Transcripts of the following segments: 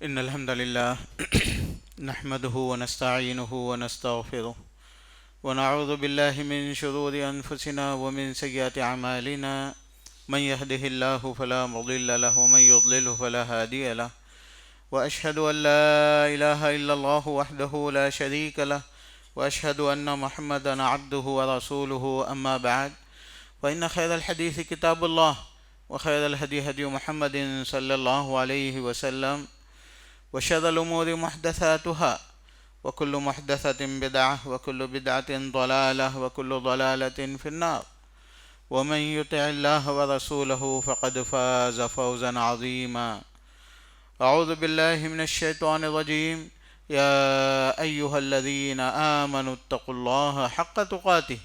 إن الحمد لله نحمده ونستعينه ونستغفره ونعوذ بالله من شرور أنفسنا ومن سيئات أعمالنا من يهده الله فلا مضل له ومن يضلله فلا هادي له وأشهد أن لا إله إلا الله وحده لا شريك له وأشهد أن محمدا عبده ورسوله أما بعد فإن خير الحديث كتاب الله وخير الهدي هدي محمد صلى الله عليه وسلم وشر الأمور محدثاتها وكل محدثة بدعة وكل بدعة ضلالة وكل ضلالة في النار ومن يطع الله ورسوله فقد فاز فوزا عظيما. أعوذ بالله من الشيطان الرجيم. يا أيها الذين آمنوا اتقوا الله حق تقاته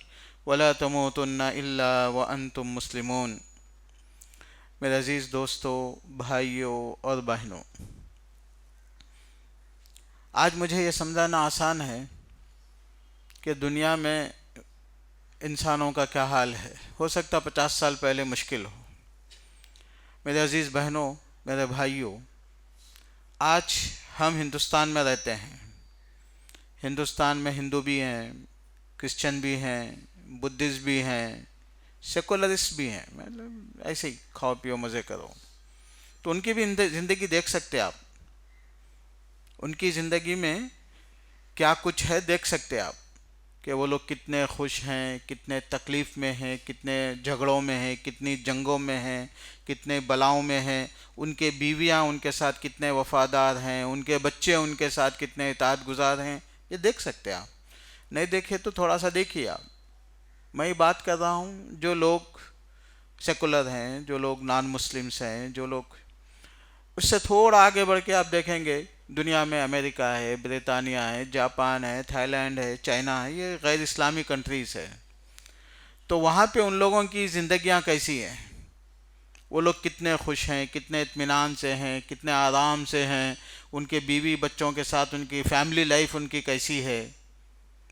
ولا تموتن إلا وأنتم مسلمون. میرے عزیز دوستو، بھائیوں اور بہنوں، آج مجھے یہ سمجھانا آسان ہے کہ دنیا میں انسانوں کا کیا حال ہے. ہو سکتا 50 سال پہلے مشکل ہو. میرے عزیز بہنوں، میرے بھائیوں، آج ہم ہندوستان میں رہتے ہیں. ہندوستان میں ہندو بھی ہیں، کرسچن بھی ہیں، بدھسٹ بھی ہیں، سیکولرسٹ بھی ہیں. مطلب ایسے ہی کھاؤ پیو مزے کرو. تو ان کی بھی زندگی دیکھ سکتے آپ. ان کی زندگی میں کیا کچھ ہے دیکھ سکتے آپ کہ وہ لوگ کتنے خوش ہیں، کتنے تکلیف میں ہیں، کتنے جھگڑوں میں ہیں، کتنی جنگوں میں ہیں، کتنے بلاؤں میں ہیں. ان کے بیویاں ان کے ساتھ کتنے وفادار ہیں، ان کے بچے ان کے ساتھ کتنے اطاعت گزار ہیں. یہ دیکھ سکتے آپ. نہیں دیکھے تو تھوڑا سا دیکھیے آپ. میں یہ بات کر رہا ہوں جو لوگ سیکولر ہیں، جو لوگ نان مسلمس ہیں، جو لوگ اس سے تھوڑا آگے بڑھ کے آپ دیکھیں گے دنیا میں امریکہ ہے، برطانیہ ہے، جاپان ہے، تھائی لینڈ ہے، چائنا ہے، یہ غیر اسلامی کنٹریز ہے. تو وہاں پہ ان لوگوں کی زندگیاں کیسی ہیں، وہ لوگ کتنے خوش ہیں، کتنے اطمینان سے ہیں، کتنے آرام سے ہیں، ان کے بیوی بچوں کے ساتھ ان کی فیملی لائف ان کی کیسی ہے.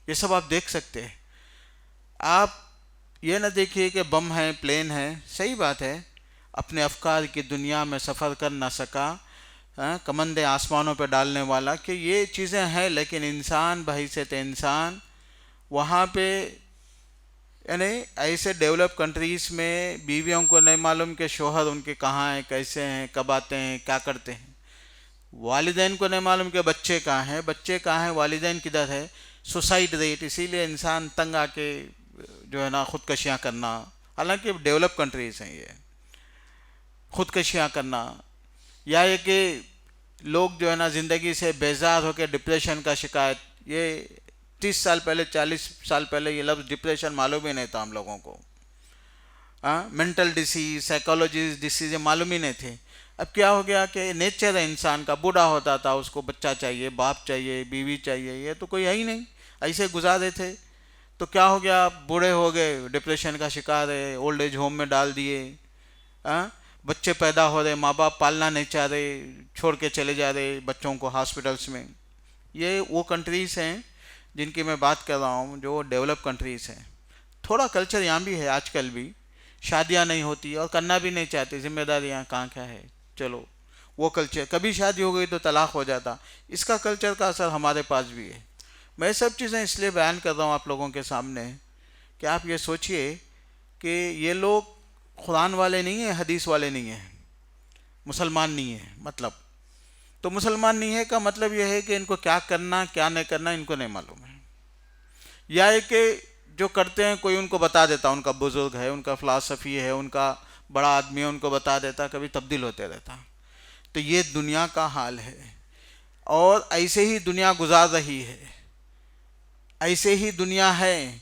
یہ سب آپ دیکھ سکتے ہیں. آپ یہ نہ دیکھیے کہ بم ہے، پلین ہے. صحیح بات ہے، اپنے افکار کی دنیا میں سفر کر نہ سکا، کمندیں آسمانوں پہ ڈالنے والا، کہ یہ چیزیں ہیں. لیکن انسان بحیثیت انسان وہاں پہ، یعنی ایسے ڈیولپ کنٹریز میں بیویوں کو نہیں معلوم کہ شوہر ان کے کہاں ہیں، کیسے ہیں، کب آتے ہیں، کیا کرتے ہیں. والدین کو نہیں معلوم کہ بچے کہاں ہیں، بچے کہاں ہیں، والدین کدھر ہے. سوسائڈ ریٹ، اسی لیے انسان تنگ آ کے جو ہے نا خودکشیاں کرنا. حالانکہ ڈیولپ کنٹریز ہیں یہ. خودکشیاں کرنا، یا یہ کہ لوگ جو ہے نا زندگی سے بیزار ہو کے ڈپریشن کا شکایت. یہ 30 سال پہلے، 40 سال پہلے یہ لفظ ڈپریشن معلوم ہی نہیں تھا ہم لوگوں کو. مینٹل ڈیسیز، سائیکالوجی ڈیسیز معلوم ہی نہیں تھے. اب کیا ہو گیا کہ نیچر ہے انسان کا. بوڑھا ہوتا تھا اس کو بچہ چاہیے، باپ چاہیے، بیوی چاہیے. یہ تو کوئی ہے ہی نہیں، ایسے گزارے تھے. تو کیا ہو گیا، بوڑھے ہو گئے، ڈپریشن کا شکار ہے، اولڈ ایج ہوم میں ڈال دیے. بچے پیدا ہو رہے، ماں باپ پالنا نہیں چاہ رہے، چھوڑ کے چلے جا رہے بچوں کو ہاسپٹلس میں. یہ وہ کنٹریز ہیں جن کی میں بات کر رہا ہوں، جو ڈیولپ کنٹریز ہیں. تھوڑا کلچر یہاں بھی ہے آج کل بھی. شادیاں نہیں ہوتی اور کرنا بھی نہیں چاہتے، ذمہ داریاں کہاں کیا ہے. چلو وہ کلچر، کبھی شادی ہو گئی تو طلاق ہو جاتا. اس کا کلچر کا اثر ہمارے پاس بھی ہے. میں سب چیزیں اس لیے بیان کر رہا ہوں آپ لوگوں کے سامنے کہ آپ یہ سوچئے کہ یہ لوگ قرآن والے نہیں ہیں، حدیث والے نہیں ہیں، مسلمان نہیں ہیں. مطلب تو مسلمان نہیں ہے کا مطلب یہ ہے کہ ان کو کیا کرنا کیا نہیں کرنا ان کو نہیں معلوم ہے. یا یہ کہ جو کرتے ہیں کوئی ان کو بتا دیتا، ان کا بزرگ ہے، ان کا فلاسفی ہے، ان کا بڑا آدمی ہے، ان کو بتا دیتا، کبھی تبدیل ہوتے رہتا. تو یہ دنیا کا حال ہے، اور ایسے ہی دنیا گزار رہی ہے، ایسے ہی دنیا ہے.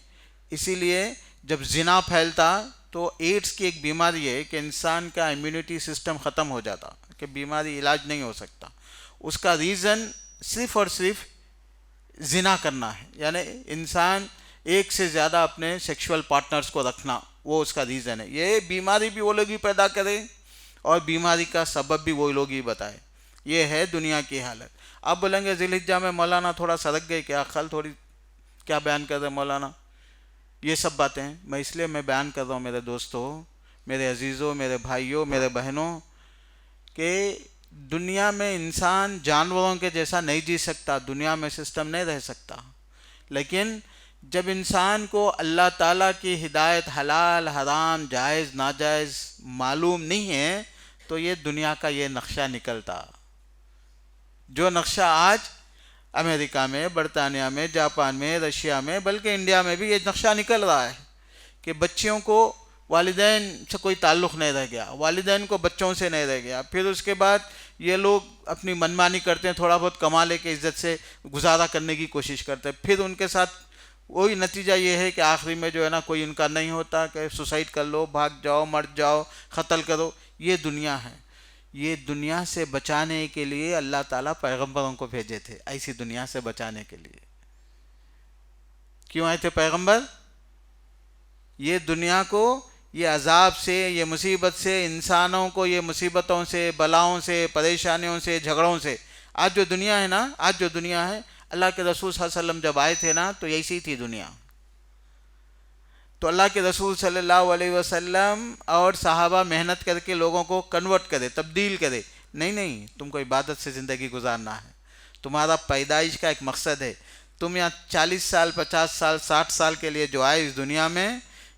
اسی لیے جب زنا پھیلتا تو ایڈس کی ایک بیماری ہے کہ انسان کا امیونٹی سسٹم ختم ہو جاتا، کہ بیماری علاج نہیں ہو سکتا. اس کا ریزن صرف اور صرف زنا کرنا ہے. یعنی انسان ایک سے زیادہ اپنے سیکشول پارٹنرز کو رکھنا، وہ اس کا ریزن ہے. یہ بیماری بھی وہ لوگ ہی پیدا کریں اور بیماری کا سبب بھی وہ لوگ ہی بتائے. یہ ہے دنیا کی حالت. آپ بولیں گے ذی الحجہ میں مولانا تھوڑا سرک گئے کیا، خل تھوڑی کیا بیان کر رہے مولانا. یہ سب باتیں میں اس لیے میں بیان کر رہا ہوں میرے دوستوں، میرے عزیزوں، میرے بھائیوں، میرے بہنوں، کہ دنیا میں انسان جانوروں کے جیسا نہیں جی سکتا، دنیا میں سسٹم نہیں رہ سکتا، لیکن جب انسان کو اللہ تعالیٰ کی ہدایت حلال حرام جائز ناجائز معلوم نہیں ہے تو یہ دنیا کا یہ نقشہ نکلتا، جو نقشہ آج امریکہ میں، برطانیہ میں، جاپان میں، رشیا میں، بلکہ انڈیا میں بھی یہ نقشہ نکل رہا ہے کہ بچیوں کو والدین سے کوئی تعلق نہیں رہ گیا، والدین کو بچوں سے نہیں رہ گیا، پھر اس کے بعد یہ لوگ اپنی منمانی کرتے ہیں، تھوڑا بہت کما لے کے عزت سے گزارا کرنے کی کوشش کرتے ہیں، پھر ان کے ساتھ وہی نتیجہ یہ ہے کہ آخری میں جو ہے نا کوئی ان کا نہیں ہوتا کہ سوسائڈ کر لو، بھاگ جاؤ، مر جاؤ، قتل کرو۔ یہ دنیا ہے، یہ دنیا سے بچانے کے لیے اللہ تعالیٰ پیغمبروں کو بھیجے تھے، ایسی دنیا سے بچانے کے لیے۔ کیوں آئے تھے پیغمبر؟ یہ دنیا کو یہ عذاب سے، یہ مصیبت سے، انسانوں کو یہ مصیبتوں سے، بلاؤں سے، پریشانیوں سے، جھگڑوں سے، آج جو دنیا ہے نا، آج جو دنیا ہے، اللہ کے رسول صلی اللہ علیہ وسلم جب آئے تھے نا تو ایسی تھی دنیا۔ تو اللہ کے رسول صلی اللہ علیہ وسلم اور صحابہ محنت کر کے لوگوں کو کنورٹ کرے، تبدیل کرے، نہیں، تم کو عبادت سے زندگی گزارنا ہے، تمہارا پیدائش کا ایک مقصد ہے، تم یہاں 40 سال 50 سال 60 سال کے لیے جو آئے اس دنیا میں،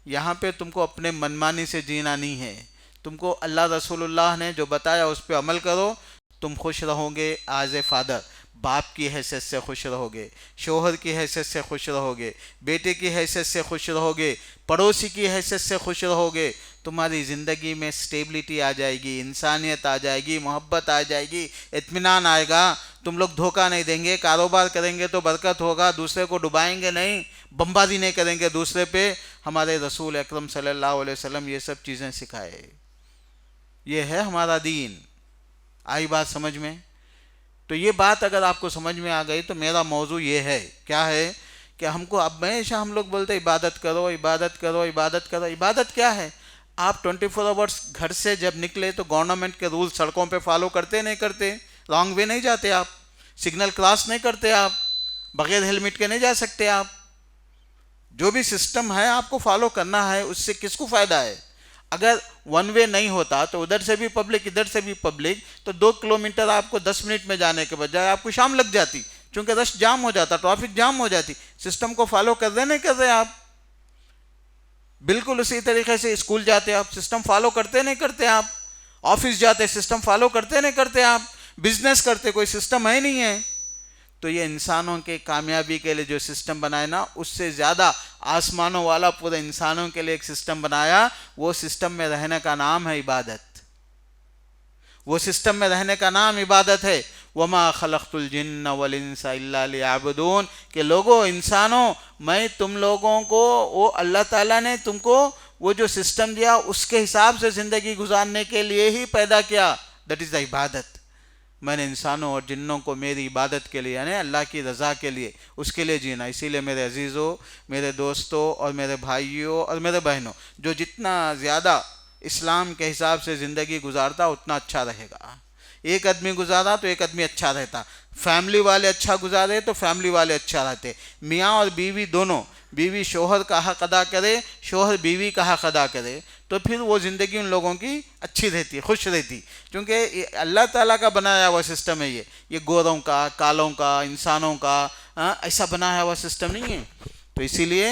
یہاں پہ تم کو اپنے منمانی سے جینا نہیں ہے، تم کو اللہ رسول اللہ نے جو بتایا اس پہ عمل کرو، تم خوش رہو گے ایز اے فادر، باپ کی حیثیت سے خوش رہو گے، شوہر کی حیثیت سے خوش رہو گے، بیٹے کی حیثیت سے خوش رہو گے، پڑوسی کی حیثیت سے خوش رہو گے، تمہاری زندگی میں سٹیبلٹی آ جائے گی، انسانیت آ جائے گی، محبت آ جائے گی، اطمینان آئے گا، تم لوگ دھوکہ نہیں دیں گے، کاروبار کریں گے تو برکت ہوگا، دوسرے کو ڈبائیں گے نہیں، بمباری نہیں کریں گے دوسرے پہ۔ ہمارے رسول اکرم صلی اللہ علیہ وسلم یہ سب چیزیں سکھائے، یہ ہے ہمارا دین۔ آئی بات سمجھ میں؟ تو یہ بات اگر آپ کو سمجھ میں آ گئی تو میرا موضوع یہ ہے، کیا ہے کہ ہم کو اب ہمیشہ ہم لوگ بولتے عبادت کرو، عبادت کرو، عبادت کرو۔ عبادت کیا ہے؟ آپ 24 آورس گھر سے جب نکلے تو گورنمنٹ کے رول سڑکوں پہ فالو کرتے نہیں کرتے؟ رانگ وے نہیں جاتے آپ، سگنل کراس نہیں کرتے آپ، بغیر ہیلمٹ کے نہیں جا سکتے آپ، جو بھی سسٹم ہے آپ کو فالو کرنا ہے۔ اس سے کس کو فائدہ ہے؟ اگر ون وے نہیں ہوتا تو ادھر سے بھی پبلک ادھر سے بھی پبلک، تو 2 کلومیٹر آپ کو 10 منٹ میں جانے کے بجائے آپ کو شام لگ جاتی، چونکہ رش جام ہو جاتا، ٹریفک جام ہو جاتی۔ سسٹم کو فالو کر رہے نہیں کر رہے آپ؟ بالکل اسی طریقے سے اسکول جاتے آپ، سسٹم فالو کرتے نہیں کرتے آپ؟ آفس جاتے، سسٹم فالو کرتے نہیں کرتے آپ؟ بزنس کرتے، کوئی سسٹم ہے نہیں ہے؟ تو یہ انسانوں کے کامیابی کے لیے جو سسٹم بنایا نا، اس سے زیادہ آسمانوں والا پورے انسانوں کے لیے ایک سسٹم بنایا، وہ سسٹم میں رہنے کا نام ہے عبادت، وہ سسٹم میں رہنے کا نام عبادت ہے۔ وَمَا خَلَقْتُ الْجِنَّ وَالْإِنسَ إِلَّا لِيَعْبُدُونَ، کہ لوگوں، انسانوں، میں تم لوگوں کو، وہ اللہ تعالیٰ نے تم کو وہ جو سسٹم دیا اس کے حساب سے زندگی گزارنے کے لیے ہی پیدا کیا، دیٹ از دا عبادت۔ میں نے انسانوں اور جنوں کو میری عبادت کے لیے، یعنی اللہ کی رضا کے لیے، اس کے لیے جینا۔ اسی لیے میرے عزیزوں، میرے دوستوں اور میرے بھائیوں اور میرے بہنوں، جو جتنا زیادہ اسلام کے حساب سے زندگی گزارتا اتنا اچھا رہے گا۔ ایک آدمی گزارا تو ایک آدمی اچھا رہتا، فیملی والے اچھا گزارے تو فیملی والے اچھا رہتے، میاں اور بیوی دونوں، بیوی شوہر کا حق ادا کرے، شوہر بیوی کا حق ادا کرے، تو پھر وہ زندگی ان لوگوں کی اچھی رہتی، خوش رہتی، کیونکہ یہ اللہ تعالیٰ کا بنایا ہوا سسٹم ہے۔ یہ گوروں کا، کالوں کا، انسانوں کا ایسا بنایا ہوا سسٹم نہیں ہے۔ تو اسی لیے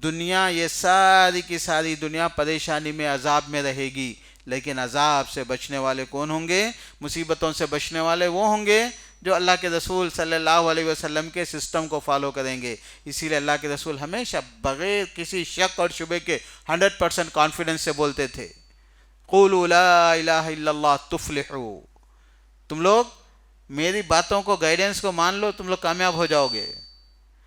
دنیا، یہ ساری کی ساری دنیا پریشانی میں، عذاب میں رہے گی، لیکن عذاب سے بچنے والے کون ہوں گے؟ مصیبتوں سے بچنے والے وہ ہوں گے جو اللہ کے رسول صلی اللہ علیہ وسلم کے سسٹم کو فالو کریں گے۔ اسی لیے اللہ کے رسول ہمیشہ بغیر کسی شک اور شبے کے 100% کانفیڈنس سے بولتے تھے، قولوا لا الہ الا اللہ تفلحوا، تم لوگ میری باتوں کو، گائیڈنس کو مان لو، تم لوگ کامیاب ہو جاؤ گے۔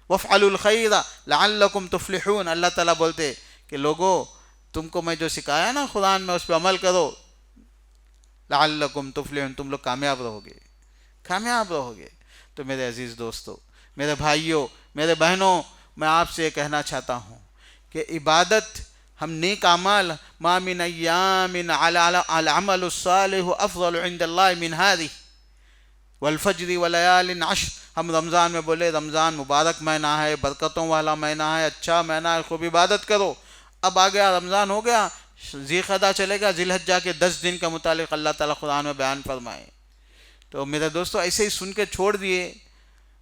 وافعلوا الخیر لعلکم تفلحون، اللہ تعالیٰ بولتے کہ لوگوں، تم کو میں جو سکھایا نا قرآن میں، اس پہ عمل کرو، لعلکم تفلحون، تم لوگ کامیاب رہو گے، کامیاب رہو گے۔ تو میرے عزیز دوستو، میرے بھائیوں، میرے بہنوں، میں آپ سے یہ کہنا چاہتا ہوں کہ عبادت، ہم نیک اعمال، ما من ایام العمل الصالح افضل عند اللہ من هذه والفجر وليال عشر، ہم رمضان میں بولے رمضان مبارک مہینہ ہے، برکتوں والا مہینہ ہے، اچھا مہینہ ہے، خوب عبادت کرو۔ اب آ گیا رمضان، ہو گیا ذی القعدہ چلے گا، ذی الحجہ کے 10 دن کا متعلق اللہ تعالیٰ قرآن میں بیان فرمائے تو میرے دوستو ایسے ہی سن کے چھوڑ دیے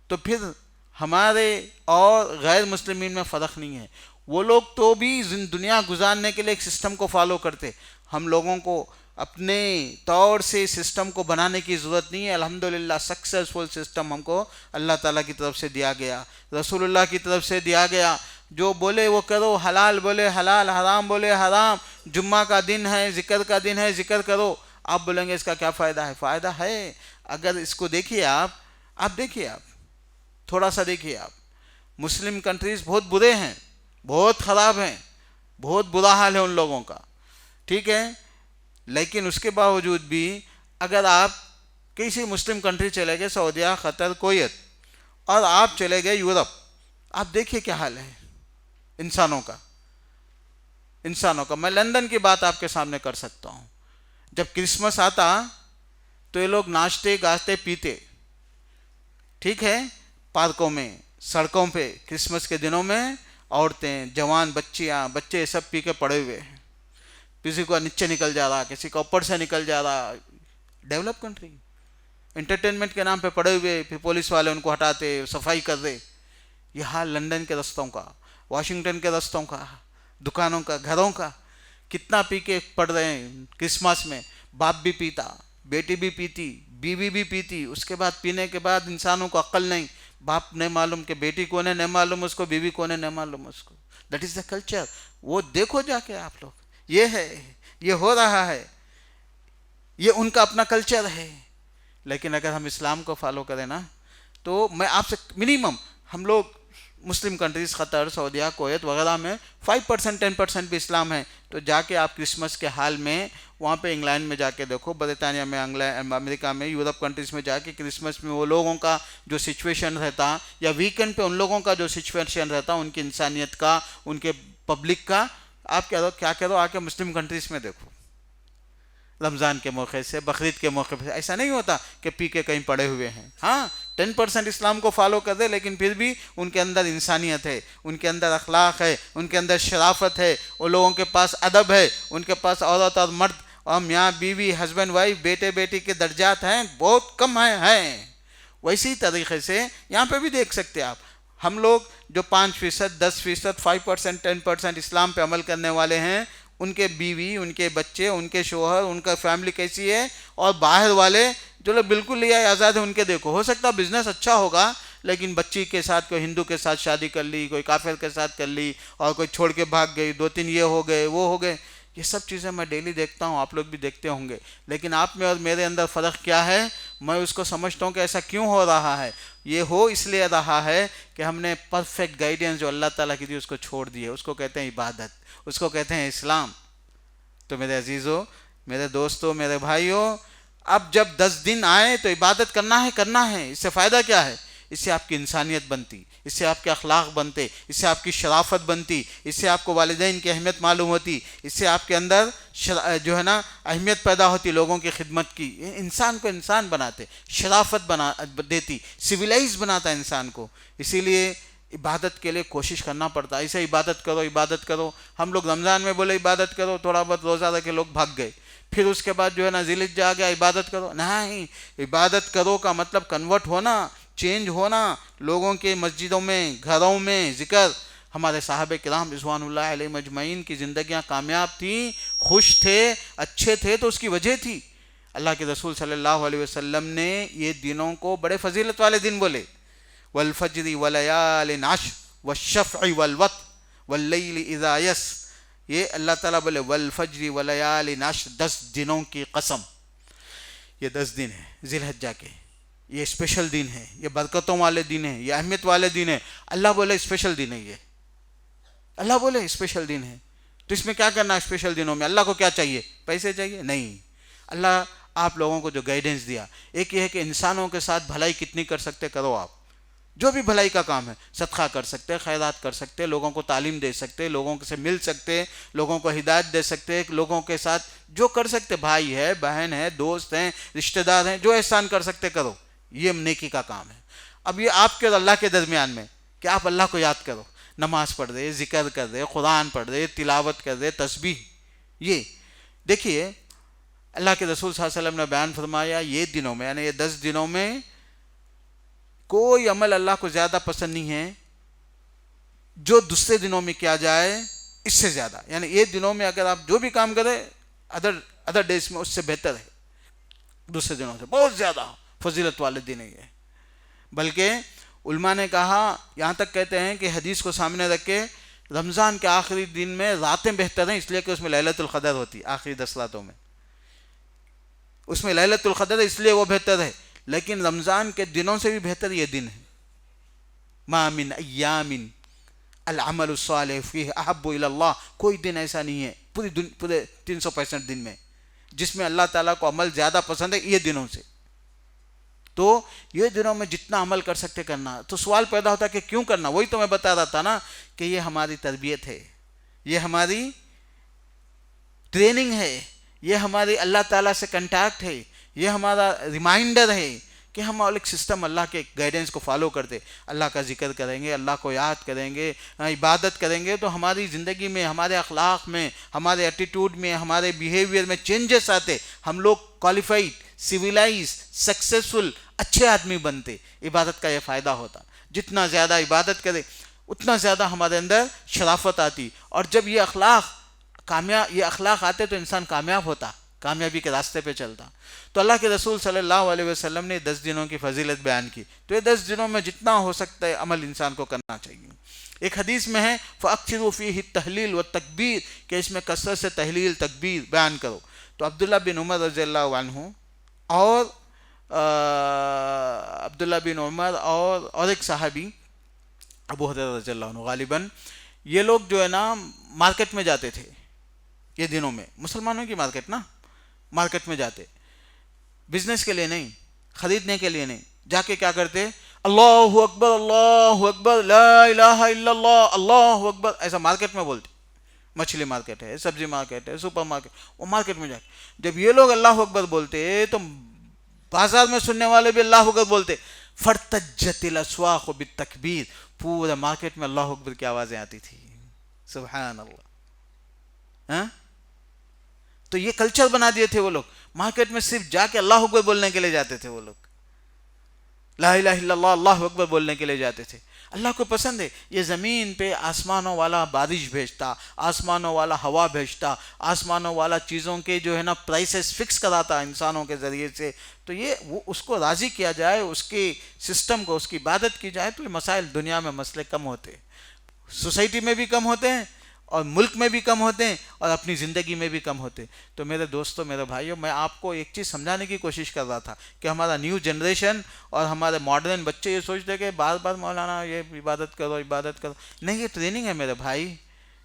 تو پھر ہمارے اور غیر مسلمین میں فرق نہیں ہے. وہ لوگ تو بھی دنیا گزارنے کے لیے ایک سسٹم کو فالو کرتے. ہم لوگوں کو اپنے طور سے سسٹم کو بنانے کی ضرورت نہیں ہے. الحمدللہ سکسیسفل سسٹم ہم کو اللہ تعالیٰ کی طرف سے دیا گیا, رسول اللہ کی طرف سے دیا گیا. جو بولے وہ کرو, حلال بولے حلال, حرام بولے حرام. جمعہ کا دن ہے, ذکر کا دن ہے, ذکر کرو. آپ بولیں گے اس کا کیا فائدہ ہے؟ فائدہ ہے. اگر اس کو دیکھیے آپ دیکھیے, آپ تھوڑا سا دیکھیے. آپ مسلم کنٹریز بہت برے ہیں, بہت خراب ہیں, بہت برا حال ہے ان لوگوں کا, ٹھیک ہے. لیکن اس کے باوجود بھی اگر آپ کسی مسلم کنٹری چلے گئے, سعودیہ, قطر, کویت, اور آپ چلے گئے یورپ, آپ دیکھیے کیا حال ہے انسانوں کا. میں لندن کی بات آپ کے سامنے کر سکتا ہوں. جب کرسمس آتا تو یہ لوگ ناچتے گاتے پیتے, ٹھیک ہے, پارکوں میں, سڑکوں پہ کرسمس کے دنوں میں عورتیں, جوان, بچے سب پی کے پڑے ہوئے ہیں. کسی کو نیچے نکل جا رہا, کسی کو اوپر سے نکل جا رہا. ڈیولپ کنٹری انٹرٹینمنٹ کے نام پہ پڑے ہوئے, پھر پولیس والے ان کو ہٹاتے, صفائی کر دے. یہ حال لندن کے رستوں کا, واشنگٹن کے رستوں کا, دکانوں کا, گھروں کا. کتنا پی کے پڑ رہے ہیں کرسمس میں. باپ بھی پیتا, بیٹی بھی پیتی, بیوی بھی پیتی. اس کے بعد پینے کے بعد انسانوں کو عقل نہیں, باپ نہیں معلوم کہ بیٹی کون ہے, نہیں معلوم اس کو, بیوی کون ہے, نہیں معلوم اس کو. That is the culture. وہ دیکھو جا کے آپ لوگ, یہ ہے, یہ ہو رہا ہے, یہ ان کا اپنا کلچر ہے. لیکن اگر ہم اسلام کو فالو کریں نا, تو میں آپ سے منیمم, ہم لوگ مسلم کنٹریز, قطر, سعودیہ, کویت وغیرہ میں 5% 10% بھی اسلام ہے. تو جا کے آپ کرسمس کے حال میں وہاں پہ انگلینڈ میں جا کے دیکھو, برطانیہ میں, امریکہ میں, یورپ کنٹریز میں جا کے کرسمس میں وہ لوگوں کا جو سچویشن رہتا, یا ویکینڈ پہ ان لوگوں کا جو سچویشن رہتا, ان کی انسانیت کا, ان کے پبلک کا, آپ کیا کرو آ کے مسلم کنٹریز میں دیکھو. رمضان کے موقع سے, بقرعید کے موقع پہ ایسا نہیں ہوتا کہ پی کے کہیں پڑے ہوئے ہیں. ہاں 10% اسلام کو فالو کر دے, لیکن پھر بھی ان کے اندر انسانیت ہے, ان کے اندر اخلاق ہے, ان کے اندر شرافت ہے, ان لوگوں کے پاس ادب ہے, ان کے پاس عورت اور مرد اور میاں بیوی, ہسبینڈ وائف, بیٹے بیٹی کے درجات ہیں, بہت کم ہیں. ویسی طریقے سے یہاں پہ بھی دیکھ سکتے آپ. ہم لوگ جو 5%, 10%, 5%, 10% اسلام پہ عمل کرنے والے ہیں, ان کے بیوی, ان کے بچے, ان کے شوہر, ان کا فیملی کیسی ہے. اور باہر والے جو لوگ بالکل لیا آزاد ہے, ان کے دیکھو, ہو سکتا بزنس اچھا ہوگا, لیکن بچی کے ساتھ کوئی ہندو کے ساتھ شادی کر لی, کوئی کافر کے ساتھ کر لی, اور کوئی چھوڑ کے بھاگ گئی, 2-3 یہ ہو گئے, وہ ہو گئے. یہ سب چیزیں میں ڈیلی دیکھتا ہوں, آپ لوگ بھی دیکھتے ہوں گے. لیکن آپ میں اور میرے اندر فرق کیا ہے؟ میں اس کو سمجھتا ہوں کہ ایسا کیوں ہو رہا ہے. یہ ہو اس لیے رہا ہے کہ ہم نے پرفیکٹ گائیڈنس جو اللہ تعالیٰ کی دی اس کو چھوڑ دی ہے. اس کو کہتے ہیں عبادت, اس کو کہتے ہیں اسلام. تو میرے عزیزوں, میرے دوستوں, میرے بھائیوں, اب جب 10 دن آئے تو عبادت کرنا ہے. اس سے فائدہ کیا ہے؟ اس سے آپ کی انسانیت بنتی, اس سے آپ کے اخلاق بنتے, اس سے آپ کی شرافت بنتی, اس سے آپ کو والدین کی اہمیت معلوم ہوتی, اس سے آپ کے اندر جو ہے نا اہمیت پیدا ہوتی لوگوں کی خدمت کی. انسان کو انسان بناتے, شرافت دیتی, سویلائز بناتا انسان کو. اسی لیے عبادت کے لیے کوشش کرنا پڑتا ہے. ایسے عبادت کرو. ہم لوگ رمضان میں بولے عبادت کرو, تھوڑا بہت روزہ رکھ کے لوگ بھاگ گئے, پھر اس کے بعد جو ہے نا ذی الحجہ آ گیا, عبادت کرو. نہیں, عبادت کرو کا مطلب کنورٹ ہونا, چینج ہونا. لوگوں کے مسجدوں میں, گھروں میں ذکر. ہمارے صحابہ کرام رضوان اللہ علیہ مجمعین کی زندگیاں کامیاب تھیں, خوش تھے, اچھے تھے, تو اس کی وجہ تھی اللہ کے رسول صلی اللہ علیہ وسلم نے یہ دنوں کو بڑے فضیلت والے دن بولے. والفجر وليال عشر والشفع والوتر واللیل اذا یس. یہ اللہ تعالیٰ بولے والفجر وليال عشر, 10 دنوں کی قسم. یہ 10 دن ہیں ذی الحجہ کے, یہ اسپیشل دن ہے, یہ برکتوں والے دن ہیں, یہ اہمیت والے دن ہیں. اللہ بولے اسپیشل دن ہے یہ, اللہ بولے اسپیشل دن ہے. تو اس میں کیا کرنا ہے اسپیشل دنوں میں؟ اللہ کو کیا چاہیے؟ پیسے چاہیے؟ نہیں. اللہ آپ لوگوں کو جو گائیڈنس دیا, ایک یہ ہے کہ انسانوں کے ساتھ بھلائی کتنی کر سکتے کرو. آپ جو بھی بھلائی کا کام ہے, صدقہ کر سکتے, خیرات کر سکتے, لوگوں کو تعلیم دے سکتے, لوگوں سے مل سکتے, لوگوں کو ہدایت دے سکتے, لوگوں کے ساتھ جو کر سکتے, بھائی ہے, بہن ہے, دوست ہیں, رشتہ دار ہیں, جو احسان کر سکتے کرو. یہ نیکی کا کام ہے. اب یہ آپ کے اور اللہ کے درمیان میں کہ آپ اللہ کو یاد کرو, نماز پڑھ دے, ذکر کر دے, قرآن پڑھ دے, تلاوت کر دے, تسبیح. یہ دیکھیے اللہ کے رسول صلی اللہ علیہ وسلم نے بیان فرمایا یہ دنوں میں، یعنی یہ 10 دنوں میں کوئی عمل اللہ کو زیادہ پسند نہیں ہے جو دوسرے دنوں میں کیا جائے اس سے زیادہ. یعنی یہ دنوں میں اگر آپ جو بھی کام کریں ادر ڈیز میں اس سے بہتر ہے، دوسرے دنوں سے بہت زیادہ فضیلت والے دن ہے یہ. بلکہ علماء نے کہا، یہاں تک کہتے ہیں کہ حدیث کو سامنے رکھ کے رمضان کے آخری دن میں راتیں بہتر ہیں، اس لیے کہ اس میں لیلۃ القدر ہوتی ہے. آخری 10 راتوں میں اس میں لیلۃ القدر ہے، اس لیے وہ بہتر ہے. لیکن رمضان کے دنوں سے بھی بہتر یہ دن ہے. ما من ایام العمل الصالح فیہ احب الی اللہ، کوئی دن ایسا نہیں ہے پورے 365 دن میں جس میں اللہ تعالیٰ کو عمل زیادہ پسند ہے یہ دنوں سے. تو یہ دنوں میں جتنا عمل کر سکتے کرنا. تو سوال پیدا ہوتا ہے کہ کیوں کرنا؟ وہی تو میں بتا رہا تھا نا کہ یہ ہماری تربیت ہے، یہ ہماری ٹریننگ ہے، یہ ہماری اللہ تعالیٰ سے کنٹیکٹ ہے، یہ ہمارا ریمائنڈر ہے کہ ہم ایک سسٹم اللہ کے گائیڈنس کو فالو کرتے. اللہ کا ذکر کریں گے، اللہ کو یاد کریں گے، عبادت کریں گے تو ہماری زندگی میں، ہمارے اخلاق میں، ہمارے ایٹیٹیوڈ میں، ہمارے بیہیویئر میں چینجز آتے. ہم لوگ کوالیفائڈ، سویلائز، سکسیسفل، اچھے آدمی بنتے. عبادت کا یہ فائدہ ہوتا. جتنا زیادہ عبادت کرے اتنا زیادہ ہمارے اندر شرافت آتی. اور جب یہ اخلاق آتے تو انسان کامیاب ہوتا، کامیابی کے راستے پہ چلتا. تو اللہ کے رسول صلی اللہ علیہ وسلم نے 10 دنوں کی فضیلت بیان کی. تو یہ 10 دنوں میں جتنا ہو سکتا ہے عمل انسان کو کرنا چاہیے. ایک حدیث میں ہے فَأَكْثِرُوا فِيهِ التَّهْلِيلَ وَالتَّكْبِيرَ، کہ اس میں کثرت سے تحلیل تکبیر بیان کرو. تو عبداللہ بن عمر رضی اللہ عنہ اور عبداللہ بن عمر اور ایک صحابی ابو ہریرہ رضی اللہ عنہ، غالباً یہ لوگ جو ہے نا مارکیٹ میں جاتے تھے یہ دنوں میں. مسلمانوں کی مارکیٹ میں جاتے، بزنس کے لیے نہیں، خریدنے کے لیے نہیں. جا کے کیا کرتے؟ اللہ اکبر اللہ اکبر لا الہ الا اللہ اللہ اکبر، ایسا مارکیٹ میں بولتے. مچھلی مارکیٹ ہے، سبزی مارکیٹ ہے، سپر مارکیٹ، وہ مارکیٹ میں جا کے جب یہ لوگ اللہ اکبر بولتے تو بازار میں سننے والے بھی اللہ اکبر بولتے. فرتجت الاسواق بالتکبیر، پورا مارکیٹ میں اللہ اکبر کی آوازیں آتی تھی. سبحان اللہ. تو یہ کلچر بنا دیے تھے وہ لوگ. مارکیٹ میں صرف جا کے اللہ اکبر بولنے کے لیے جاتے تھے وہ لوگ، لا الہ الا اللہ اللہ اکبر بولنے کے لیے جاتے تھے. اللہ کو پسند ہے یہ زمین پہ آسمانوں والا بارش بھیجتا، آسمانوں والا ہوا بھیجتا، آسمانوں والا چیزوں کے جو ہے نا پرائسز فکس کراتا انسانوں کے ذریعے سے. تو یہ وہ اس کو راضی کیا جائے، اس کے سسٹم کو، اس کی عبادت کی جائے تو یہ مسائل دنیا میں مسئلے کم ہوتے ہیں، سوسائٹی میں بھی کم ہوتے ہیں اور ملک میں بھی کم ہوتے ہیں اور اپنی زندگی میں بھی کم ہوتے ہیں. تو میرے دوستوں، میرے بھائیوں، میں آپ کو ایک چیز سمجھانے کی کوشش کر رہا تھا کہ ہمارا نیو جنریشن اور ہمارے ماڈرن بچے یہ سوچتے ہیں کہ بار بار مولانا یہ عبادت کرو عبادت کرو. نہیں، یہ ٹریننگ ہے میرے بھائی.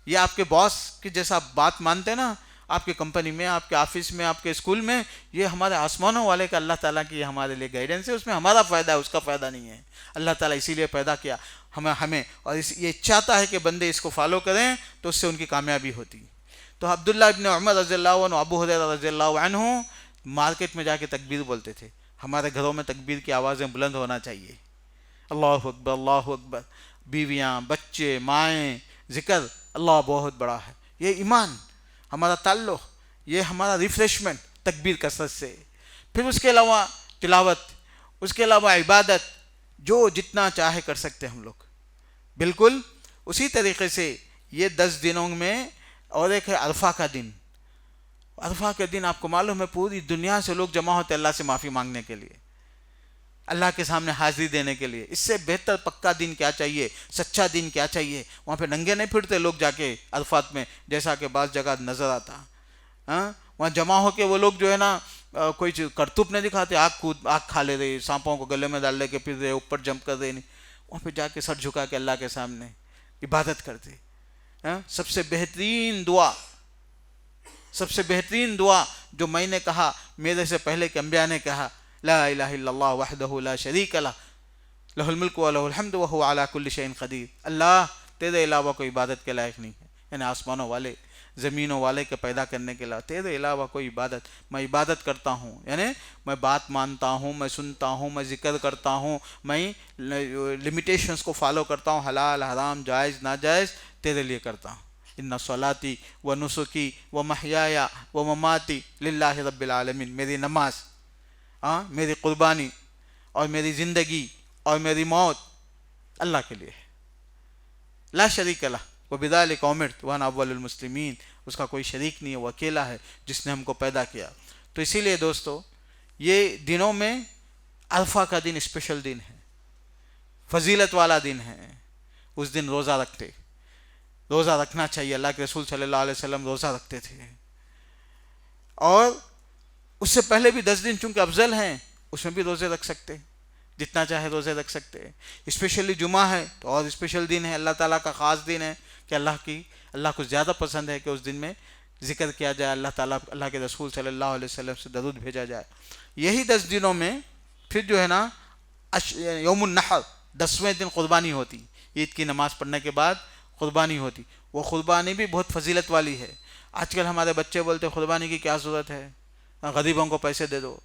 یہ آپ کے باس کی جیسا بات مانتے نا، آپ کی کمپنی میں، آپ کے آفس میں، آپ کے اسکول میں، یہ ہمارے آسمانوں والے کا اللہ تعالیٰ کی ہمارے لیے گائیڈنس ہے. اس میں ہمارا فائدہ ہے، اس کا فائدہ نہیں ہے. اللہ تعالیٰ اسی لیے پیدا کیا ہمیں اور یہ چاہتا ہے کہ بندے اس کو فالو کریں تو اس سے ان کی کامیابی ہوتی. تو عبداللہ ابن عمر رضی اللہ عنہ، ابو ہریرہ رضی اللہ عنہ مارکیٹ میں جا کے تکبیر بولتے تھے. ہمارے گھروں میں تکبیر کی آوازیں بلند ہونا چاہیے. اللہ اکبر اللہ اکبر. بیویاں، بچے، مائیں، ذکر اللہ بہت بڑا ہے. یہ ایمان، ہمارا تعلق، یہ ہمارا ریفریشمنٹ تکبیر کثرت سے. پھر اس کے علاوہ تلاوت، اس کے علاوہ عبادت، جو جتنا چاہے کر سکتے ہم لوگ. بالکل اسی طریقے سے یہ 10 دنوں میں اور ایک ہے عرفہ کا دن. عرفہ کے دن آپ کو معلوم ہے پوری دنیا سے لوگ جمع ہوتے اللہ سے معافی مانگنے کے لیے، اللہ کے سامنے حاضری دینے کے لیے. اس سے بہتر پکا دن کیا چاہیے، سچا دن کیا چاہیے. وہاں پہ ننگے نہیں پھرتے لوگ جا کے عرفات میں، جیسا کہ بعض جگہ نظر آتا. وہاں جمع ہو کے وہ لوگ جو ہے نا کوئی چیز کرتوب نہیں دکھاتے، آگ کھا لے رہے، سانپوں کو گلے میں ڈال لے کے پھر رہے، اوپر جمپ کر رہے. نہیں، وہاں پہ جا کے سر جھکا کے اللہ کے سامنے عبادت کرتے. سب سے بہترین دعا جو میں نے کہا، میرے سے پہلے کے انبیاء نے کہا، لا الہ الا اللہ وحدہ لا شریک لہ لہ الملک و لہ الحمد وہو علی کل شیء قدیر. اللہ تیرے علاوہ کوئی عبادت کے لائق نہیں ہے. یعنی آسمانوں والے، زمینوں والے کے پیدا کرنے کے علاوہ تیرے علاوہ کوئی عبادت، میں عبادت کرتا ہوں، یعنی میں بات مانتا ہوں، میں سنتا ہوں، میں ذکر کرتا ہوں، میں لمیٹیشنز کو فالو کرتا ہوں، حلال حرام جائز ناجائز تیرے لیے کرتا ہوں. ان صلاتی و نسکی و محیایا و مماتی للہ رب العالمین، میری نماز، میری قربانی اور میری زندگی اور میری موت اللہ کے لیے ہے، لا شریک لہ وبذالک امرت وانا اول المسلمین، اس کا کوئی شریک نہیں ہے، وہ اکیلا ہے جس نے ہم کو پیدا کیا۔ تو اسی لیے دوستو یہ دنوں میں عرفہ کا دن اسپیشل دن ہے، فضیلت والا دن ہے، اس دن روزہ رکھتے، روزہ رکھنا چاہیے، اللہ کے رسول صلی اللہ علیہ وسلم روزہ رکھتے تھے، اور اس سے پہلے بھی 10 دن چونکہ افضل ہیں اس میں بھی روزے رکھ سکتے، جتنا چاہے روزے رکھ سکتے ہیں، اسپیشلی جمعہ ہے تو اور اسپیشل دن ہے، اللہ تعالیٰ کا خاص دن ہے کہ اللہ کو زیادہ پسند ہے کہ اس دن میں ذکر کیا جائے، اللہ تعالیٰ اللہ کے رسول صلی اللہ علیہ وسلم سے درود بھیجا جائے۔ یہی 10 دنوں میں پھر جو ہے نا یوم النحر 10ویں دن قربانی ہوتی، عید کی نماز پڑھنے کے بعد قربانی ہوتی، وہ قربانی بھی بہت فضیلت والی ہے۔ آج کل ہمارے بچے بولتے قربانی کی کیا ضرورت ہے، غریبوں کو پیسے دے دو۔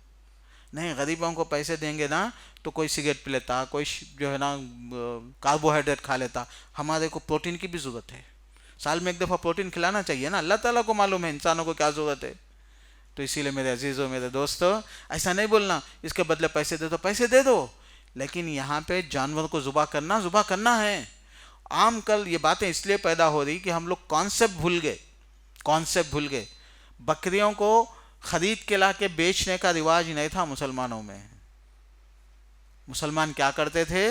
نہیں، غریبوں کو پیسے دیں گے نا تو کوئی سگریٹ پی لیتا، کوئی جو ہے نا کاربوہائیڈریٹ کھا لیتا، ہمارے کو پروٹین کی بھی ضرورت ہے، سال میں ایک دفعہ پروٹین کھلانا چاہیے نا، اللہ تعالیٰ کو معلوم ہے انسانوں کو کیا ضرورت ہے۔ تو اسی لیے میرے عزیزوں، میرے دوستو، ایسا نہیں بولنا اس کے بدلے پیسے دے دو، پیسے دے دو، لیکن یہاں پہ جانور کو ذبح کرنا ہے۔ عام کل یہ باتیں اس لیے پیدا ہو رہی کہ ہم لوگ کانسیپٹ بھول گئے۔ بکریوں کو خرید کے لا کے بیچنے کا رواج نہیں تھا مسلمانوں میں۔ مسلمان کیا کرتے تھے،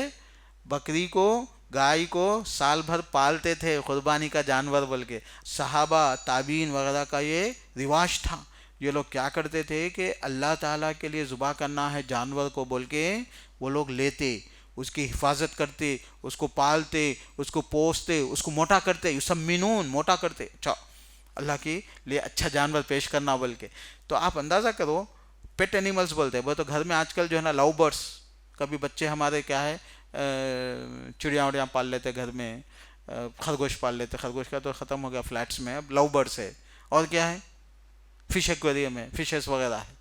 بکری کو، گائے کو سال بھر پالتے تھے قربانی کا جانور بول کے۔ صحابہ، تابعین وغیرہ کا یہ رواج تھا، یہ لوگ کیا کرتے تھے کہ اللہ تعالیٰ کے لیے ذبح کرنا ہے جانور کو بول کے وہ لوگ لیتے، اس کی حفاظت کرتے، اس کو پالتے، اس کو پوستے، اس کو موٹا کرتے، یسمنون، موٹا کرتے، اچھا اللہ کے لیے اچھا جانور پیش کرنا بول کے۔ تو آپ اندازہ کرو، پیٹ اینیملز بولتے ہیں وہ تو گھر میں آج کل جو ہے نا لو برڈس، کبھی بچے ہمارے کیا ہے چڑیاں وڑیاں پال لیتے گھر میں، خرگوش پال لیتے، خرگوش کا تو ختم ہو گیا فلیٹس میں، اب لو برڈس ہے، اور کیا ہے فش ایکویریم ہے، فشز وغیرہ ہے،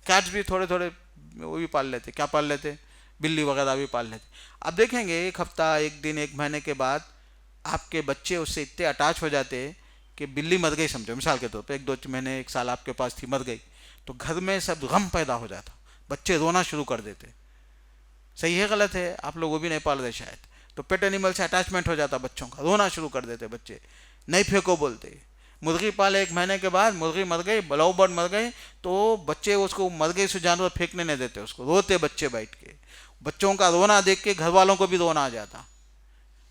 کیٹس بھی تھوڑے وہ بھی پال لیتے، کیا پال لیتے، بلی وغیرہ بھی پال لیتے۔ اب دیکھیں گے ایک ہفتہ، ایک دن، ایک مہینے کے بعد آپ کے بچے اس سے اتنے اٹیچ ہو جاتے کہ بلی مر گئی سمجھو، مثال کے طور پہ 1-2 مہینے 1 سال آپ کے پاس تھی، مر گئی، تو گھر میں سب غم پیدا ہو جاتا، بچے رونا شروع کر دیتے۔ صحیح ہے غلط ہے، آپ لوگ وہ بھی نہیں پال رہے شاید، تو پیٹ اینیمل سے اٹیچمنٹ ہو جاتا بچوں کا، رونا شروع کر دیتے بچے، نہیں پھینکو بولتے۔ مرغی پالے 1 مہینے کے بعد، مرغی مر گئی، لو برڈ مر گئی، تو بچے اس کو مر گئی سے جانور پھینکنے نہیں دیتے، اس کو روتے بچے بیٹھ کے، بچوں کا رونا دیکھ کے گھر والوں کو بھی رونا آ جاتا،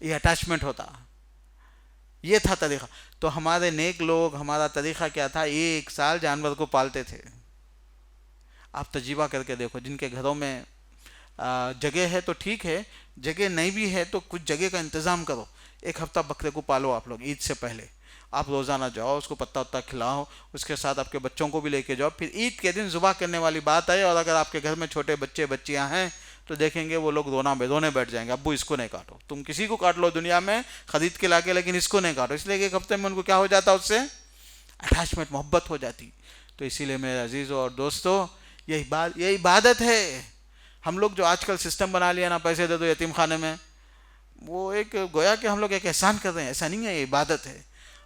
یہ اٹیچمنٹ ہوتا۔ یہ تھا طریقہ۔ تو ہمارے نیک لوگ، ہمارا طریقہ کیا تھا، 1 سال جانور کو پالتے تھے۔ آپ تجربہ کر کے دیکھو، جن کے گھروں میں جگہ ہے تو ٹھیک ہے، جگہ نہیں بھی ہے تو کچھ جگہ کا انتظام کرو، 1 ہفتہ بکرے کو پالو آپ لوگ، عید سے پہلے آپ روزانہ جاؤ، اس کو پتہ وتہ کھلاؤ، اس کے ساتھ آپ کے بچوں کو بھی لے کے جاؤ، پھر عید کے دن ذبح کرنے والی بات آئے، اور اگر آپ کے گھر میں چھوٹے بچے بچیاں ہیں تو دیکھیں گے وہ لوگ رونے بیٹھ جائیں گے، ابو اس کو نہیں کاٹو، تم کسی کو کاٹ لو دنیا میں خرید کے لا کے، لیکن اس کو نہیں کاٹو، اس لیے کہ 1 ہفتے میں ان کو کیا ہو جاتا، اس سے اٹیچمنٹ، محبت ہو جاتی۔ تو اسی لیے میرے عزیزوں اور دوستو، یہ عبادت ہے۔ ہم لوگ جو آج کل سسٹم بنا لیا نا، پیسے دے دو یتیم خانے میں، وہ ایک گویا کہ ہم لوگ ایک احسان کر رہے ہیں، ایسا نہیں ہے، یہ عبادت ہے۔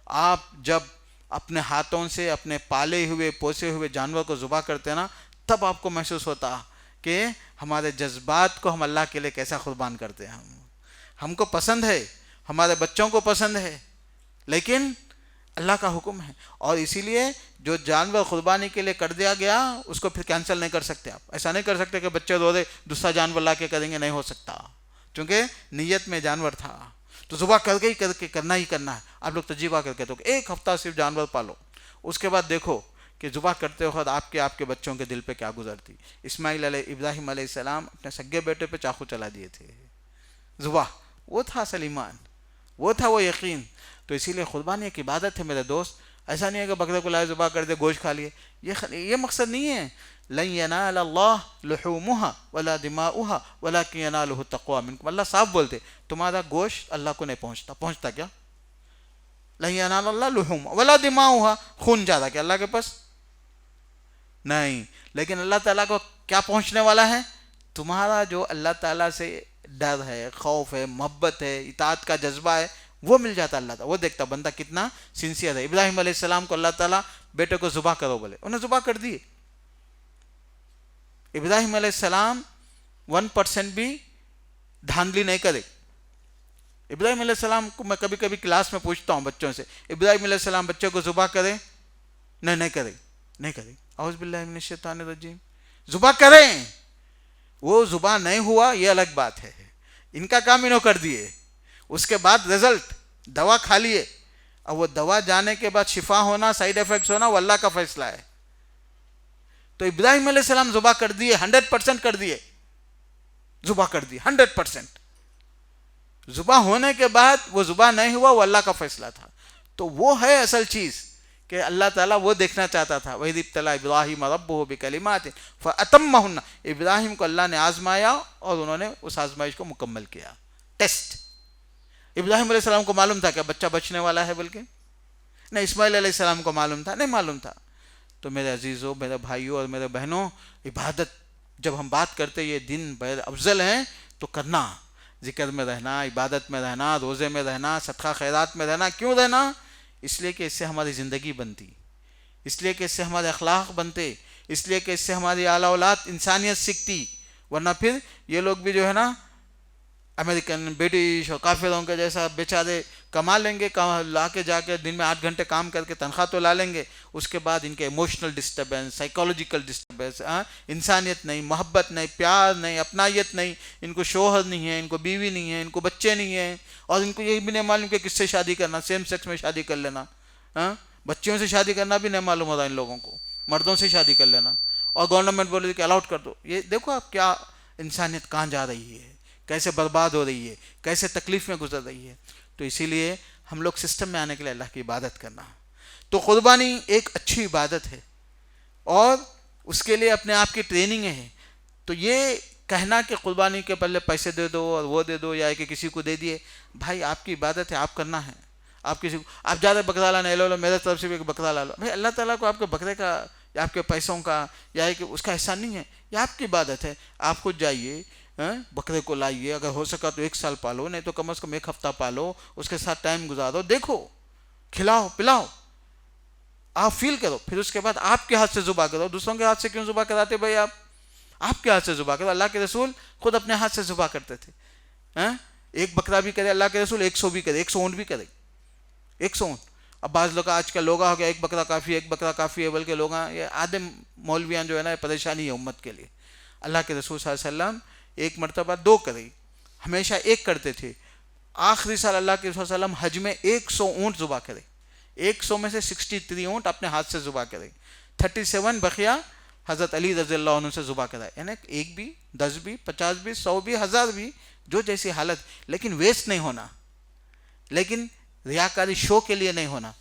آپ جب اپنے ہاتھوں سے اپنے پالے ہوئے پوسے ہوئے جانور کو ذبح کرتے ہیں نا، تب آپ کو محسوس ہوتا کہ ہمارے جذبات کو ہم اللہ کے لیے کیسا قربان کرتے ہیں۔ ہم کو پسند ہے، ہمارے بچوں کو پسند ہے، لیکن اللہ کا حکم ہے، اور اسی لیے جو جانور قربانی کے لیے کر دیا گیا اس کو پھر کینسل نہیں کر سکتے آپ، ایسا نہیں کر سکتے کہ بچے رو دے دوسرا جانور لا کے کریں گے، نہیں ہو سکتا، کیونکہ نیت میں جانور تھا، تو ذبح کرنا ہی کرنا ہے۔ آپ لوگ تجربہ کر کے تو 1 ہفتہ صرف جانور پالو، اس کے بعد دیکھو کہ ذبح کرتے وقت آپ کے بچوں کے دل پہ کیا گزرتی۔ ابراہیم علیہ السلام اپنے سگے بیٹے پہ چاقو چلا دیے تھے، ذبح، وہ تھا اصل ایمان، وہ تھا وہ یقین۔ تو اسی لیے قربانی ایک عبادت ہے میرے دوست، ایسا نہیں ہے کہ بکرے کو لائے ذبح کر دے گوشت کھا لیے، یہ مقصد نہیں ہے۔ لن ینال اللہ لحومها ولا دماؤها ولکن ینالہ التقوی منکم، اللہ صاف بولتے تمہارا گوشت اللہ کو نہیں پہنچتا کیا؟ لن ینال اللہ لحومها ولا دماؤها، خون جاتا کیا اللہ کے پاس؟ نہیں، لیکن اللہ تعالیٰ کو کیا پہنچنے والا ہے؟ تمہارا جو اللہ تعالیٰ سے ڈر ہے، خوف ہے، محبت ہے، اطاعت کا جذبہ ہے، وہ مل جاتا اللہ تعالیٰ. وہ دیکھتا بندہ کتنا سنسیئر ہے. ابراہیم علیہ السلام کو اللہ تعالیٰ بیٹے کو ذبح کرو بولے, انہیں ذبح کر دیے. ابراہیم علیہ السلام 1% بھی دھاندلی نہیں کرے. ابراہیم علیہ السلام کو میں کبھی کبھی کلاس میں پوچھتا ہوں بچوں سے, ابراہیم علیہ السلام بچے کو ذبح کرے؟ نہیں کرے. اعوذ باللہ من الشیطان الرجیم. ذبح کریں, وہ ذبح نہیں ہوا یہ الگ بات ہے, ان کا کام انہوں کر دیے. اس کے بعد رزلٹ, دوا کھا لیے, اب وہ دوا جانے کے بعد شفا ہونا, سائیڈ ایفیکٹس ہونا, وہ اللہ کا فیصلہ ہے. تو ابراہیم علیہ السلام ذبح کر دیے, 100% کر دیے, ذبح کر دیے 100%. ذبح ہونے کے بعد وہ ذبح نہیں ہوا, وہ اللہ کا فیصلہ تھا. تو وہ ہے اصل چیز کہ اللہ تعالیٰ وہ دیکھنا چاہتا تھا. وَإِذِ ابْتَلَىٰ إِبْرَاهِيمَ رَبُّهُ بِكَلِمَاتٍ فَأَتَمَّهُنَّ. ابراہیم کو اللہ نے آزمایا اور انہوں نے اس آزمائش کو مکمل کیا. ٹیسٹ. ابراہیم علیہ السلام کو معلوم تھا کہ بچہ بچنے والا ہے, بلکہ نہیں. اسماعیل علیہ السلام کو معلوم تھا؟ نہیں معلوم تھا. تو میرے عزیزوں, میرے بھائیوں اور میرے بہنوں, عبادت جب ہم بات کرتے یہ دن بہت افضل ہیں تو کرنا, ذکر میں رہنا, عبادت میں رہنا, روزے میں رہنا, صدقہ خیرات میں رہنا. کیوں رہنا؟ اس لیے کہ اس سے ہماری زندگی بنتی, اس لیے کہ اس سے ہمارے اخلاق بنتے, اس لیے کہ اس سے ہماری اعلیٰ اولاد انسانیت سیکھتی. ورنہ پھر یہ لوگ بھی جو ہے نا امریکن, برٹش اور کافروں کے جیسا بیچارے کما لیں گے, لا کے جا کے دن میں 8 گھنٹے کام کر کے تنخواہ تو لا لیں گے. اس کے بعد ان کے ایموشنل ڈسٹربنس, سائیکولوجیکل ڈسٹربنس, انسانیت نہیں, محبت نہیں, پیار نہیں, اپنائیت نہیں. ان کو شوہر نہیں ہے, ان کو بیوی نہیں ہے, ان کو بچے نہیں ہیں, اور ان کو یہ بھی نہیں معلوم کہ کس سے شادی کرنا, سیم سیکس میں شادی کر لینا. بچیوں سے شادی کرنا بھی نہیں معلوم ہوتا ان لوگوں کو, مردوں سے شادی کر لینا, اور گورنمنٹ بولے کہ الاؤٹ کر دو. یہ دیکھو آپ کیا انسانیت کہاں جا رہی ہے, کیسے برباد ہو رہی ہے, کیسے تکلیف میں گزر رہی ہے. تو اسی لیے ہم لوگ سسٹم میں آنے کے لیے اللہ کی عبادت کرنا. تو قربانی ایک اچھی عبادت ہے, اور اس کے لیے اپنے آپ کی ٹریننگ ہے. تو یہ کہنا کہ قربانی کے پہلے پیسے دے دو اور وہ دے دو, یا کہ کسی کو دے دیے, بھائی آپ کی عبادت ہے, آپ کرنا ہے. آپ کسی کو آپ زیادہ بکرا لانا, لو میرے طرف سے بھی ایک بکرا لا لو. بھائی اللہ تعالیٰ کو آپ کے بکرے کا یا آپ کے پیسوں کا یا کہ اس کا احسان نہیں ہے, یہ آپ کی عبادت ہے. آپ خود جائیے, بکرے کو لائیے, اگر ہو سکا تو 1 سال پالو, نہیں تو کم از کم 1 ہفتہ پالو, اس کے ساتھ ٹائم گزارو, دیکھو, کھلاؤ پلاؤ, آپ فیل کرو. پھر اس کے بعد آپ کے ہاتھ سے ذبح کرو. دوسروں کے ہاتھ سے کیوں ذبح کراتے بھائی؟ آپ کے ہاتھ سے ذبح کرو. اللہ کے رسول خود اپنے ہاتھ سے ذبح کرتے تھے. 1 بکرا بھی کرے اللہ کے رسول, 100 بھی کرے, 100 اونٹ بھی کرے, 100 اونٹ. اب بعض لوگ آج کل لوگ ہو گیا 1 بکرا کافی ہے, 1 بکرا کافی ہے, بلکہ لوگ یہ آدھے مولویاں جو ہے نا پریشانی ہے امت کے لیے. اللہ کے رسول صلی اللہ علیہ وسلم 1 مرتبہ 2 کرے, ہمیشہ 1 کرتے تھے. آخری سال اللہ کے رسول صلی اللہ علیہ وسلم حج میں 100 اونٹ ذبح کرے. 100 میں سے 63 اونٹ اپنے ہاتھ سے ذبح کرے, 37 بقیہ حضرت علی رضی اللہ عنہ سے ذبح کرائے. یعنی 1 بھی, 10 بھی, 50 بھی, 100 بھی, 1000 بھی, جو جیسی حالت, لیکن ویسٹ نہیں ہونا, لیکن ریاکاری شو کے لیے نہیں ہونا.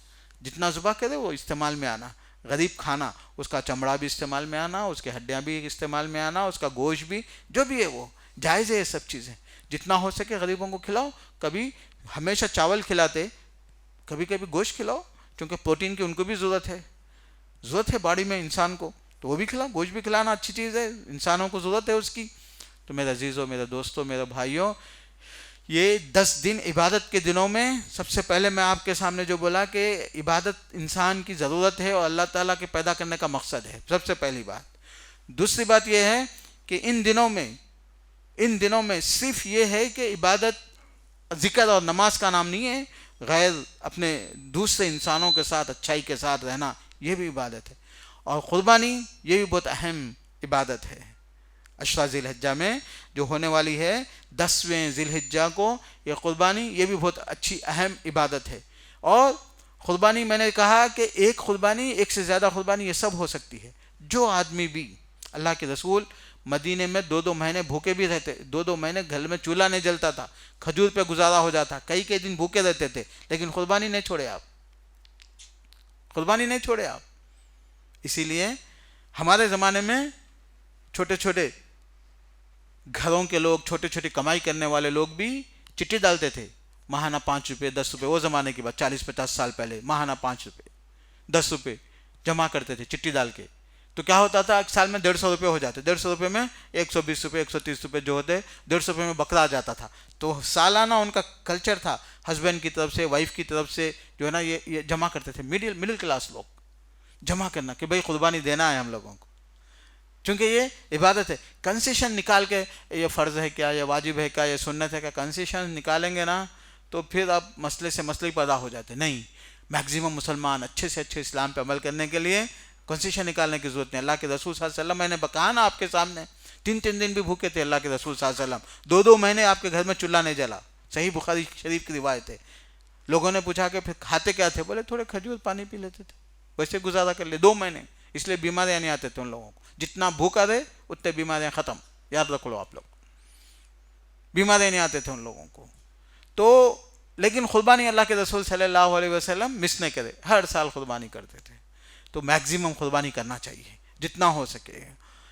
جتنا ذبح کرے وہ استعمال میں آنا, غریب کھانا, اس کا چمڑا بھی استعمال میں آنا, اس کے ہڈیاں بھی استعمال میں آنا, اس کا گوشت بھی, جو بھی ہے وہ جائز ہے. یہ سب چیزیں جتنا ہو سکے غریبوں کو کھلاؤ. کبھی ہمیشہ چاول کھلاتے, کبھی کبھی گوشت کھلاؤ, کیونکہ پروٹین کی ان کو بھی ضرورت ہے باڈی میں انسان کو, تو وہ بھی کھلاؤ. گوشت بھی کھلانا اچھی چیز ہے, انسانوں کو ضرورت ہے اس کی. تو میرے عزیزوں, میرے دوستوں, میرے بھائیوں, یہ 10 دن عبادت کے دنوں میں سب سے پہلے میں آپ کے سامنے جو بولا کہ عبادت انسان کی ضرورت ہے اور اللہ تعالیٰ کے پیدا کرنے کا مقصد ہے, سب سے پہلی بات. دوسری بات یہ ہے کہ ان دنوں میں صرف یہ ہے کہ عبادت ذکر اور نماز کا نام نہیں ہے, غیر اپنے دوسرے انسانوں کے ساتھ اچھائی کے ساتھ رہنا, یہ بھی عبادت ہے. اور قربانی یہ بھی بہت اہم عبادت ہے. عشرہ ذی الحجہ میں جو ہونے والی ہے 10ویں ذی الحجہ کو, یہ قربانی یہ بھی بہت اچھی اہم عبادت ہے. اور قربانی میں نے کہا کہ ایک قربانی, ایک سے زیادہ قربانی, یہ سب ہو سکتی ہے. جو آدمی بھی, اللہ کے رسول مدینے میں 2 مہینے بھوکے بھی رہتے, 2 مہینے گھر میں چولہا نہیں جلتا تھا, کھجور پہ گزارا ہو جاتا, کئی دن بھوکے رہتے تھے, لیکن قربانی نہیں چھوڑے آپ, قربانی نہیں چھوڑے آپ. اسی لیے ہمارے زمانے میں چھوٹے چھوٹے گھروں کے لوگ, چھوٹی چھوٹی کمائی کرنے والے لوگ بھی چٹھی ڈالتے تھے, ماہانہ 5 روپے 10 روپے, وہ زمانے کی بات 40-50 سال پہلے, ماہانہ 5 روپے 10 روپے جمع کرتے تھے چٹھی ڈال کے. تو کیا ہوتا تھا، ایک سال میں 150 روپے ہو جاتے، 150 روپے میں 120 روپے 130 روپے جو ہوتے، 150 روپے میں بکرا آ جاتا تھا. تو سالانہ ان کا کلچر تھا، ہسبینڈ کی طرف سے، وائف کی طرف سے جو ہے نا یہ جمع کرتے تھے، مڈل کلاس لوگ جمع کرنا کہ بھائی قربانی دینا ہے ہم لوگوں کو، چونکہ یہ عبادت ہے. کنسیشن نکال کے یہ فرض ہے کیا، یہ واجب ہے کیا، یہ سنت ہے کیا، کنسیشن نکالیں گے نا تو پھر اب مسئلے سے مسئلے پیدا ہو جاتے. نہیں، میکزیمم مسلمان اچھے سے اچھے اسلام پہ عمل کرنے کے لیے کنسیشن نکالنے کی ضرورت نہیں. اللہ کے رسول صلی اللہ علیہ وسلم، میں نے بکایا نا آپ کے سامنے، 3 دن بھی بھوکے تھے اللہ کے رسول صلی اللہ علیہ وسلم، 2 مہینے آپ کے گھر میں چولہا نہیں جلا. صحیح بخاری شریف کی روایت ہے. لوگوں نے پوچھا کہ پھر کھاتے کیا تھے، بولے تھوڑے کھجور پانی پی لیتے تھے، ویسے گزارا کر لے 2 مہینے. اس لیے بیماریاں نہیں آتے تھے ان لوگوں کو، جتنا بھوکا رہے اتنے بیماریاں ختم. یاد رکھ لو آپ لوگ، بیماریاں نہیں آتے تھے ان لوگوں کو. تو لیکن قربانی اللہ کے رسول صلی اللہ علیہ وسلم مس نہیں کرے، ہر سال قربانی کرتے تھے. تو میکزیمم قربانی کرنا چاہیے جتنا ہو سکے،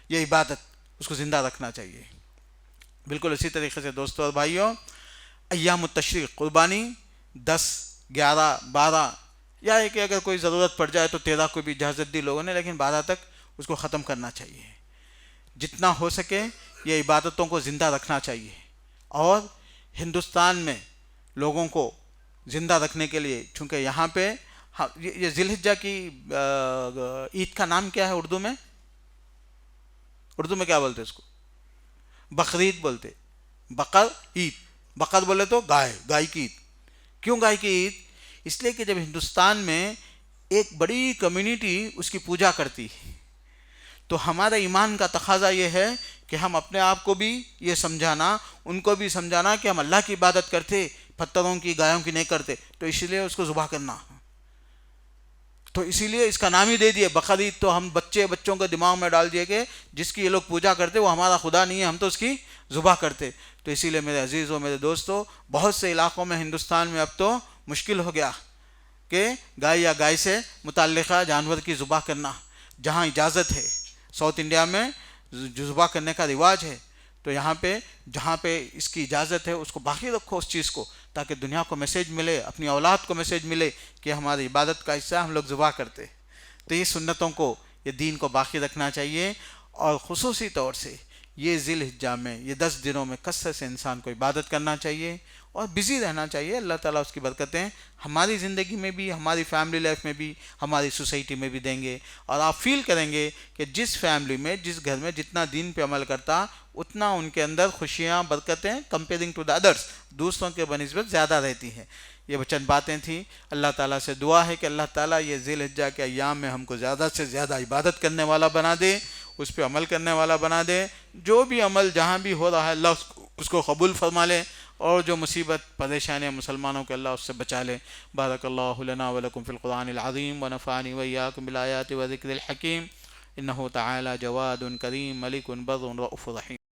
یہ عبادت اس کو زندہ رکھنا چاہیے. بالکل اسی طریقے سے دوستو اور بھائیوں، ایام التشریق قربانی 10، 11، 12 یا کہ اگر کوئی ضرورت پڑ جائے تو 13 کو بھی اجازت دی لوگوں نے، لیکن 12 تک اس کو ختم کرنا چاہیے. جتنا ہو سکے یہ عبادتوں کو زندہ رکھنا چاہیے. اور ہندوستان میں لوگوں کو زندہ رکھنے کے لیے، چونکہ یہاں پہ یہ ذی الحجہ کی عید کا نام کیا ہے اردو میں؟ اردو میں کیا بولتے اس کو؟ بقرعید بولتے، بقر عید. بقر بولے تو گائے کی عید. کیوں گائے کی عید؟ اس لیے کہ جب ہندوستان میں ایک بڑی کمیونٹی اس کی پوجا کرتی ہے، تو ہمارے ایمان کا تقاضا یہ ہے کہ ہم اپنے آپ کو بھی یہ سمجھانا، ان کو بھی سمجھانا کہ ہم اللہ کی عبادت کرتے، پتھروں کی، گایوں کی نہیں کرتے. تو اسی لیے اس کو ذبح کرنا، تو اسی لیے اس کا نام ہی دے دیے بقرعید. تو ہم بچوں کے دماغ میں ڈال دیے کہ جس کی یہ لوگ پوجا کرتے وہ ہمارا خدا نہیں ہے، ہم تو اس کی ذبح کرتے. تو اسی لیے میرے عزیزوں، میرے دوستوں، بہت سے علاقوں میں ہندوستان میں اب تو مشکل ہو گیا کہ گائے یا گائے سے متعلقہ جانور کی ذبح کرنا. جہاں اجازت ہے، ساؤتھ انڈیا میں جو ذبح کرنے کا رواج ہے، تو یہاں پہ جہاں پہ اس کی اجازت ہے اس کو باقی رکھو اس چیز کو، تاکہ دنیا کو میسیج ملے، اپنی اولاد کو میسیج ملے کہ ہماری عبادت کا حصہ ہم لوگ ذبح کرتے. تو یہ سنتوں کو، یہ دین کو باقی رکھنا چاہیے. اور خصوصی طور سے یہ ذی الحجہ میں، یہ 10 دنوں میں کثرت سے انسان کو عبادت کرنا چاہیے اور بزی رہنا چاہیے. اللہ تعالیٰ اس کی برکتیں ہماری زندگی میں بھی، ہماری فیملی لائف میں بھی، ہماری سوسائٹی میں بھی دیں گے. اور آپ فیل کریں گے کہ جس فیملی میں، جس گھر میں جتنا دین پہ عمل کرتا، اتنا ان کے اندر خوشیاں، برکتیں کمپیئرنگ ٹو دا ادرس، دوسروں کے بنسبت زیادہ رہتی ہیں. یہ چند باتیں تھیں. اللہ تعالیٰ سے دعا ہے کہ اللہ تعالیٰ یہ ذی الحجہ کے ایام میں ہم کو زیادہ سے زیادہ عبادت کرنے والا بنا دے، اس پہ عمل کرنے والا بنا دے. جو بھی عمل جہاں بھی ہو رہا ہے اللہ اس کو قبول فرما لے، اور جو مصیبت پریشانیاں مسلمانوں کے اللہ اس سے بچا لے. بارک اللہ لنا ولکم فی القرآن العظیم ونفعنی وإیاکم بالآیات وذکر الحکیم. انہ تعالی جواد کریم ملک بر رؤوف رحیم.